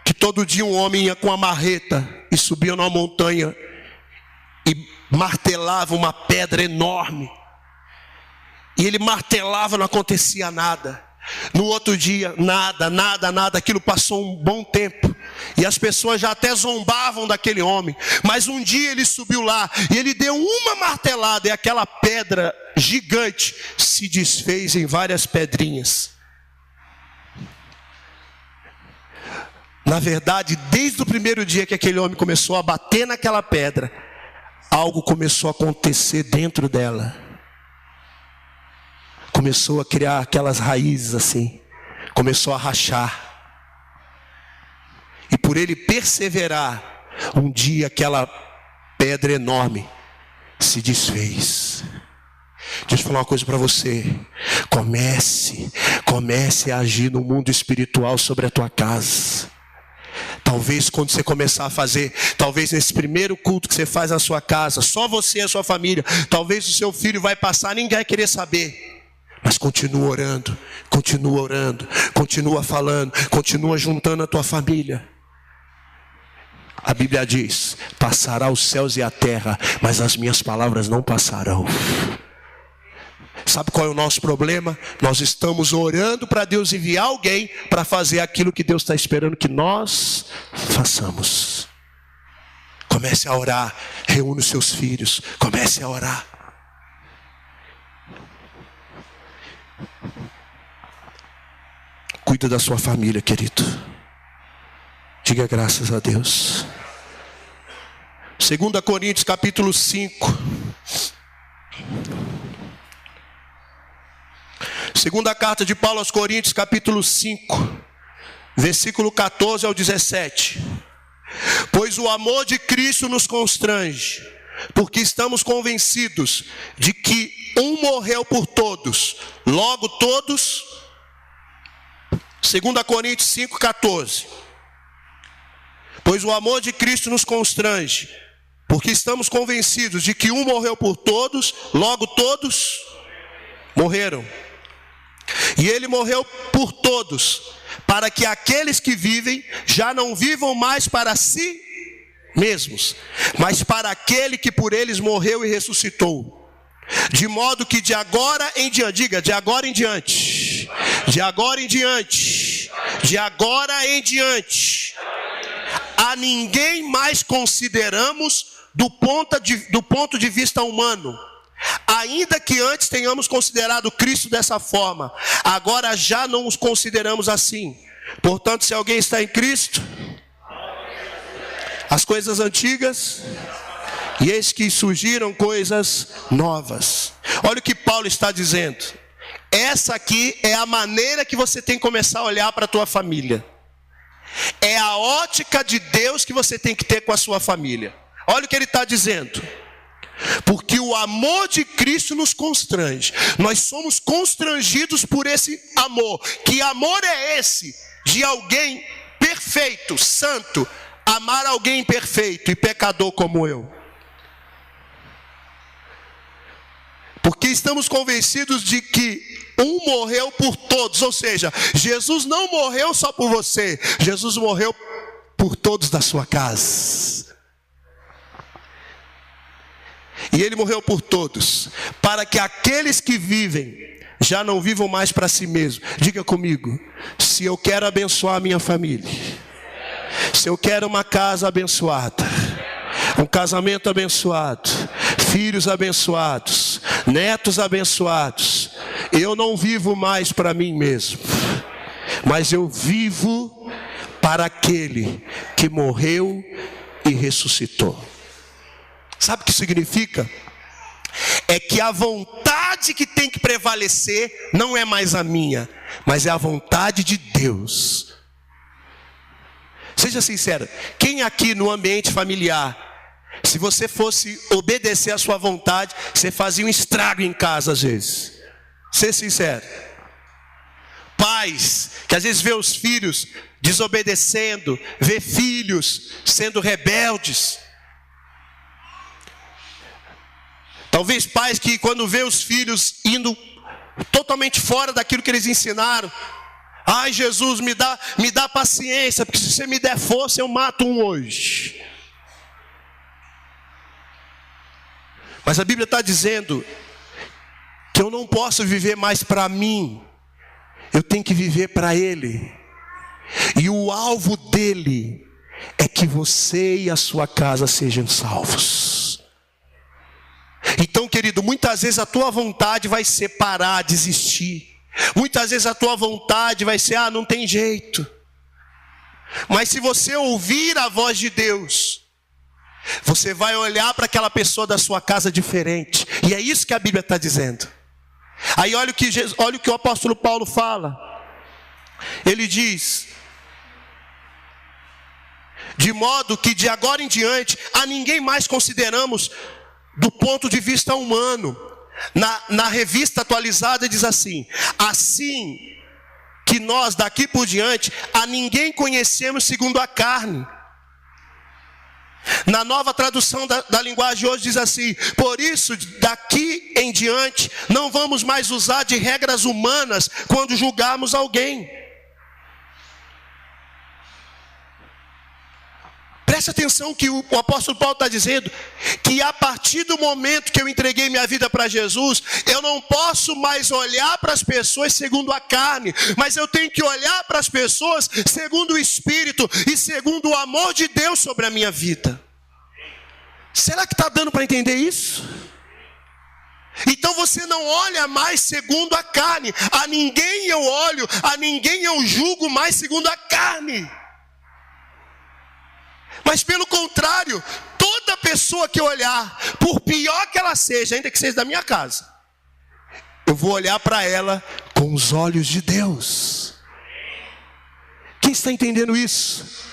Que todo dia um homem ia com uma marreta e subia numa montanha e martelava uma pedra enorme. E ele martelava, não acontecia nada. No outro dia, nada. Aquilo passou um bom tempo. E as pessoas já até zombavam daquele homem. Mas um dia ele subiu lá e ele deu uma martelada. E aquela pedra gigante se desfez em várias pedrinhas. Na verdade, desde o primeiro dia que aquele homem começou a bater naquela pedra, algo começou a acontecer dentro dela. Começou a criar aquelas raízes assim. Começou a rachar. E por ele perseverar, um dia aquela pedra enorme se desfez. Deixa eu falar uma coisa para você. Comece a agir no mundo espiritual sobre a tua casa. Talvez quando você começar a fazer, talvez nesse primeiro culto que você faz na sua casa, só você e a sua família, talvez o seu filho vai passar, ninguém vai querer saber. Mas continua orando, continua falando, continua juntando a tua família. A Bíblia diz, passará os céus e a terra, mas as minhas palavras não passarão. Sabe qual é o nosso problema? Nós estamos orando para Deus enviar alguém para fazer aquilo que Deus está esperando que nós façamos. Comece a orar, reúne os seus filhos, comece a orar. Cuida da sua família, querido. Diga graças a Deus. 2 Coríntios capítulo 5. Segunda carta de Paulo aos Coríntios capítulo 5, versículo 14 ao 17. Pois o amor de Cristo nos constrange, porque estamos convencidos de que um morreu por todos, logo todos. 2 Coríntios 5, 14. Pois o amor de Cristo nos constrange, porque estamos convencidos de que um morreu por todos, logo todos morreram. E ele morreu por todos, para que aqueles que vivem já não vivam mais para si mesmos, mas para aquele que por eles morreu e ressuscitou. De modo que de agora em diante, diga, de agora em diante, de agora em diante, de agora em diante, a ninguém mais consideramos do ponto de vista humano. Ainda que antes tenhamos considerado Cristo dessa forma, agora já não os consideramos assim. Portanto, se alguém está em Cristo, as coisas antigas, e eis que surgiram coisas novas. Olha o que Paulo está dizendo. Essa aqui é a maneira que você tem que começar a olhar para a tua família. É a ótica de Deus que você tem que ter com a sua família. Olha o que ele está dizendo. Porque o amor de Cristo nos constrange. Nós somos constrangidos por esse amor. Que amor é esse? De alguém perfeito, santo, amar alguém imperfeito e pecador como eu. Porque estamos convencidos de que um morreu por todos. Ou seja, Jesus não morreu só por você. Jesus morreu por todos da sua casa. E ele morreu por todos, para que aqueles que vivem já não vivam mais para si mesmos. Diga comigo, se eu quero abençoar a minha família, se eu quero uma casa abençoada, um casamento abençoado, filhos abençoados, netos abençoados, eu não vivo mais para mim mesmo, mas eu vivo para aquele que morreu e ressuscitou. Sabe o que significa? É que a vontade que tem que prevalecer não é mais a minha, mas é a vontade de Deus. Seja sincero, quem aqui no ambiente familiar, se você fosse obedecer à sua vontade, você fazia um estrago em casa às vezes? Seja sincero. Pais, que às vezes vê os filhos desobedecendo, vê filhos sendo rebeldes. Talvez pais que quando vê os filhos indo totalmente fora daquilo que eles ensinaram. Ai, Jesus, me dá paciência, porque se você me der força, eu mato um hoje. Mas a Bíblia está dizendo que eu não posso viver mais para mim. Eu tenho que viver para Ele. E o alvo dele é que você e a sua casa sejam salvos. Então, querido, muitas vezes a tua vontade vai ser parar, desistir. Muitas vezes a tua vontade vai ser, não tem jeito. Mas se você ouvir a voz de Deus, você vai olhar para aquela pessoa da sua casa diferente. E é isso que a Bíblia está dizendo. Aí olha o que o apóstolo Paulo fala. Ele diz: de modo que de agora em diante a ninguém mais consideramos do ponto de vista humano. Na revista atualizada diz assim: assim que nós daqui por diante a ninguém conhecemos segundo a carne. Na nova tradução da linguagem hoje diz assim: por isso daqui em diante não vamos mais usar de regras humanas quando julgarmos alguém. Preste Preste atenção que o apóstolo Paulo está dizendo que a partir do momento que eu entreguei minha vida para Jesus, eu não posso mais olhar para as pessoas segundo a carne, mas eu tenho que olhar para as pessoas segundo o Espírito e segundo o amor de Deus sobre a minha vida. Será que está dando para entender isso? Então você não olha mais segundo a carne. A ninguém eu olho, a ninguém eu julgo mais segundo a carne. Mas pelo contrário, toda pessoa que eu olhar, por pior que ela seja, ainda que seja da minha casa, eu vou olhar para ela com os olhos de Deus. Quem está entendendo isso?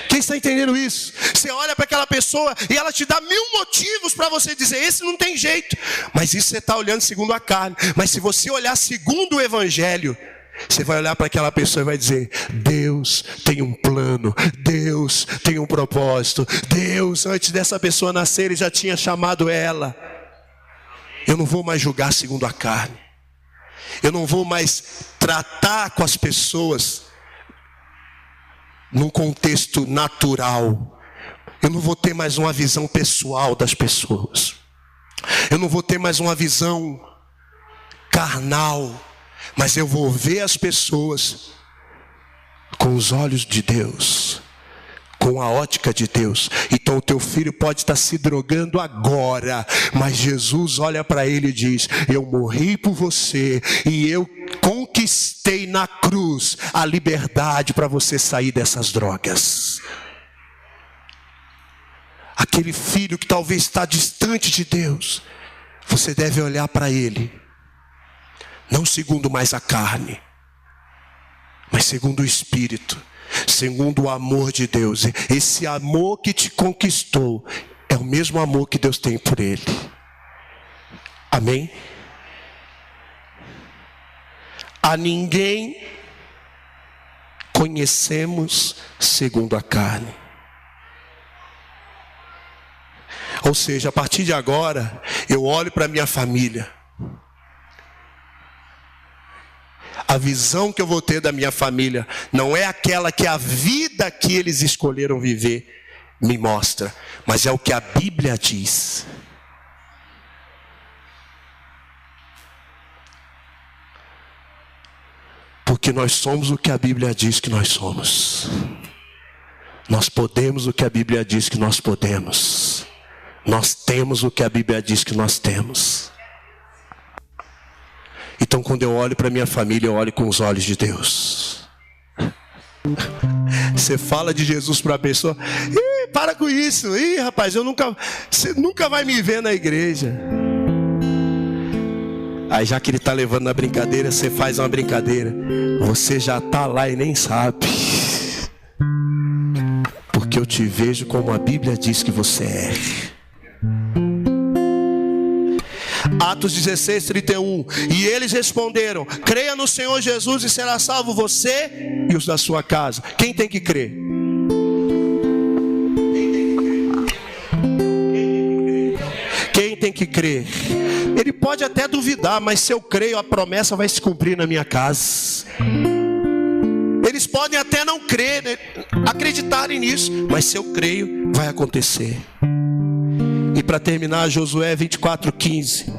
Quem está entendendo isso? Você olha para aquela pessoa e ela te dá 1000 motivos para você dizer, esse não tem jeito. Mas isso você está olhando segundo a carne. Mas se você olhar segundo o Evangelho, você vai olhar para aquela pessoa e vai dizer, Deus tem um plano, Deus tem um propósito. Deus, antes dessa pessoa nascer, Ele já tinha chamado ela. Eu não vou mais julgar segundo a carne. Eu não vou mais tratar com as pessoas num contexto natural. Eu não vou ter mais uma visão pessoal das pessoas. Eu não vou ter mais uma visão carnal. Mas eu vou ver as pessoas com os olhos de Deus, com a ótica de Deus. Então o teu filho pode estar se drogando agora, mas Jesus olha para ele e diz, eu morri por você e eu conquistei na cruz a liberdade para você sair dessas drogas. Aquele filho que talvez está distante de Deus, você deve olhar para ele, não segundo mais a carne, mas segundo o Espírito, segundo o amor de Deus. Esse amor que te conquistou é o mesmo amor que Deus tem por ele. Amém? A ninguém conhecemos segundo a carne. Ou seja, a partir de agora, eu olho para minha família. A visão que eu vou ter da minha família não é aquela que a vida que eles escolheram viver me mostra, mas é o que a Bíblia diz. Porque nós somos o que a Bíblia diz que nós somos. Nós podemos o que a Bíblia diz que nós podemos. Nós temos o que a Bíblia diz que nós temos. Então quando eu olho para minha família, eu olho com os olhos de Deus. Você fala de Jesus para a pessoa, para com isso, rapaz, você nunca vai me ver na igreja. Aí já que ele está levando na brincadeira, você faz uma brincadeira. Você já está lá e nem sabe. Porque eu te vejo como a Bíblia diz que você é. Atos 16, 31. E eles responderam, creia no Senhor Jesus e será salvo você e os da sua casa. Quem tem que crer? Quem tem que crer? Ele pode até duvidar, mas se eu creio, a promessa vai se cumprir na minha casa. Eles podem até não crer, né? Acreditarem nisso, mas se eu creio, vai acontecer. E para terminar, Josué 24:15.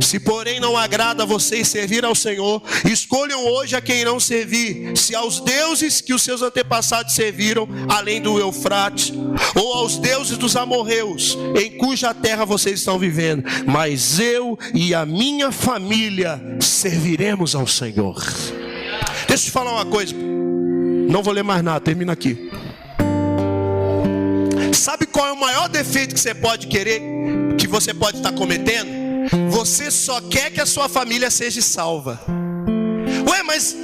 Se porém não agrada a vocês servir ao Senhor, escolham hoje a quem irão servir, se aos deuses que os seus antepassados serviram, além do Eufrates, ou aos deuses dos amorreus, em cuja terra vocês estão vivendo. Mas eu e a minha família serviremos ao Senhor. Deixa eu te falar uma coisa, não vou ler mais nada, termina aqui. Sabe qual é o maior defeito que você pode querer, que você pode estar cometendo? Você só quer que a sua família seja salva. Ué, mas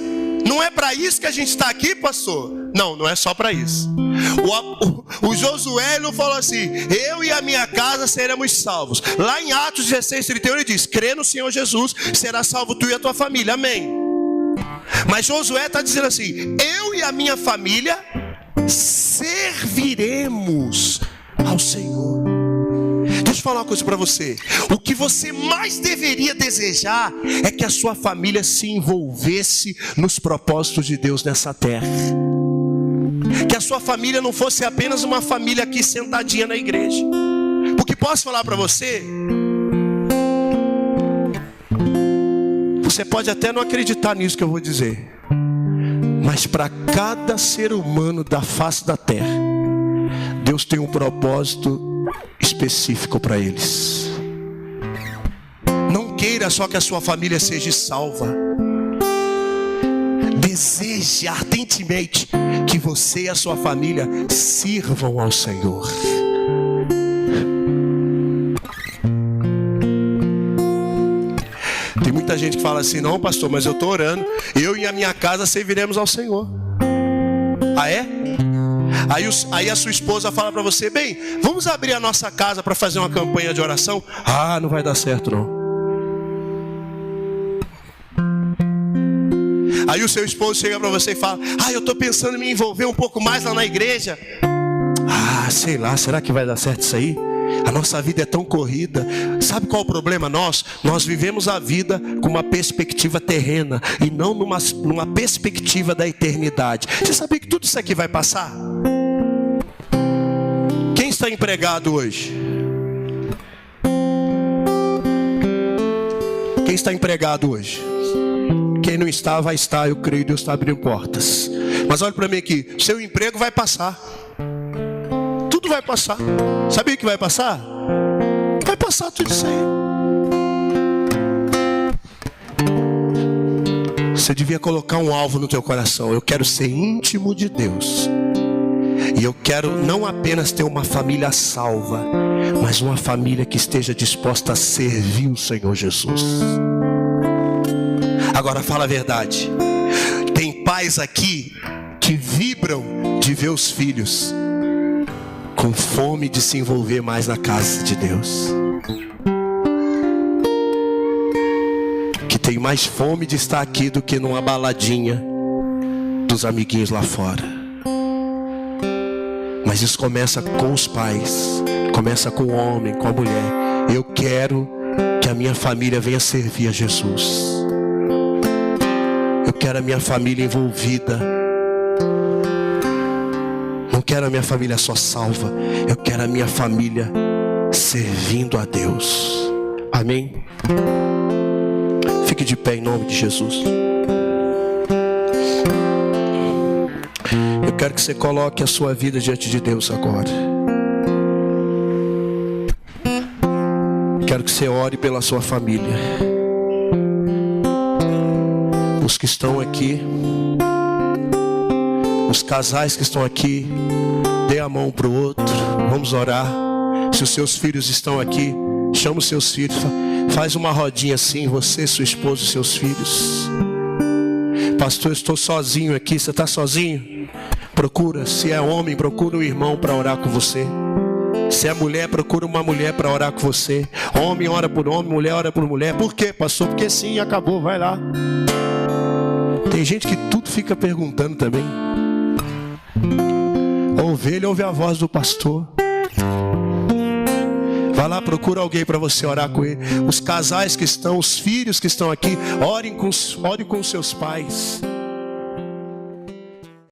não é para isso que a gente está aqui, pastor? Não, não é só para isso. O Josué não falou assim, eu e a minha casa seremos salvos. Lá em Atos 16, 31 ele diz, crê no Senhor Jesus, será salvo tu e a tua família, amém. Mas Josué está dizendo assim, eu e a minha família serviremos ao Senhor. Deixa eu falar uma coisa para você. O que você mais deveria desejar é que a sua família se envolvesse nos propósitos de Deus nessa terra. Que a sua família não fosse apenas uma família aqui sentadinha na igreja. Porque posso falar para você, você pode até não acreditar nisso que eu vou dizer, mas para cada ser humano da face da terra, Deus tem um propósito específico para eles. Não queira só que a sua família seja salva. Deseje ardentemente que você e a sua família sirvam ao Senhor. Tem muita gente que fala assim: não, pastor, mas eu estou orando, eu e a minha casa serviremos ao Senhor. Ah, é? Aí a sua esposa fala para você: bem, vamos abrir a nossa casa para fazer uma campanha de oração. Ah, não vai dar certo não. Aí o seu esposo chega para você e fala: ah, eu estou pensando em me envolver um pouco mais lá na igreja. Ah, sei lá, será que vai dar certo isso aí? A nossa vida é tão corrida. Sabe qual é o problema? Nós vivemos a vida com uma perspectiva terrena e não numa perspectiva da eternidade. Você sabia que tudo isso aqui vai passar? Quem está empregado hoje? Quem está empregado hoje? Quem não está, vai estar. Eu creio que Deus está abrindo portas. Mas olha para mim aqui, seu emprego vai passar. Tudo vai passar. Sabia que vai passar? Vai passar tudo isso aí. Você devia colocar um alvo no teu coração. Eu quero ser íntimo de Deus. E eu quero não apenas ter uma família salva, mas uma família que esteja disposta a servir o Senhor Jesus. Agora fala a verdade. Tem pais aqui que vibram de ver os filhos com fome de se envolver mais na casa de Deus. Que tem mais fome de estar aqui do que numa baladinha dos amiguinhos lá fora. Mas isso começa com os pais, começa com o homem, com a mulher. Eu quero que a minha família venha servir a Jesus. Eu quero a minha família envolvida. Não quero a minha família só salva. Eu quero a minha família servindo a Deus. Amém? Fique de pé em nome de Jesus. Eu quero que você coloque a sua vida diante de Deus agora. Quero que você ore pela sua família. Os que estão aqui, os casais que estão aqui, dê a mão para o outro. Vamos orar. Se os seus filhos estão aqui, chama os seus filhos. Faz uma rodinha assim, você, sua esposa e seus filhos. Pastor, eu estou sozinho aqui. Você está sozinho? Procura, se é homem, procura um irmão para orar com você. Se é mulher, procura uma mulher para orar com você. Homem ora por homem, mulher ora por mulher. Por quê, pastor? Porque sim, acabou, vai lá. Tem gente que tudo fica perguntando também. A ovelha ouve a voz do pastor. Vai lá, procura alguém para você orar com ele. Os casais que estão, os filhos que estão aqui, ore com os seus pais.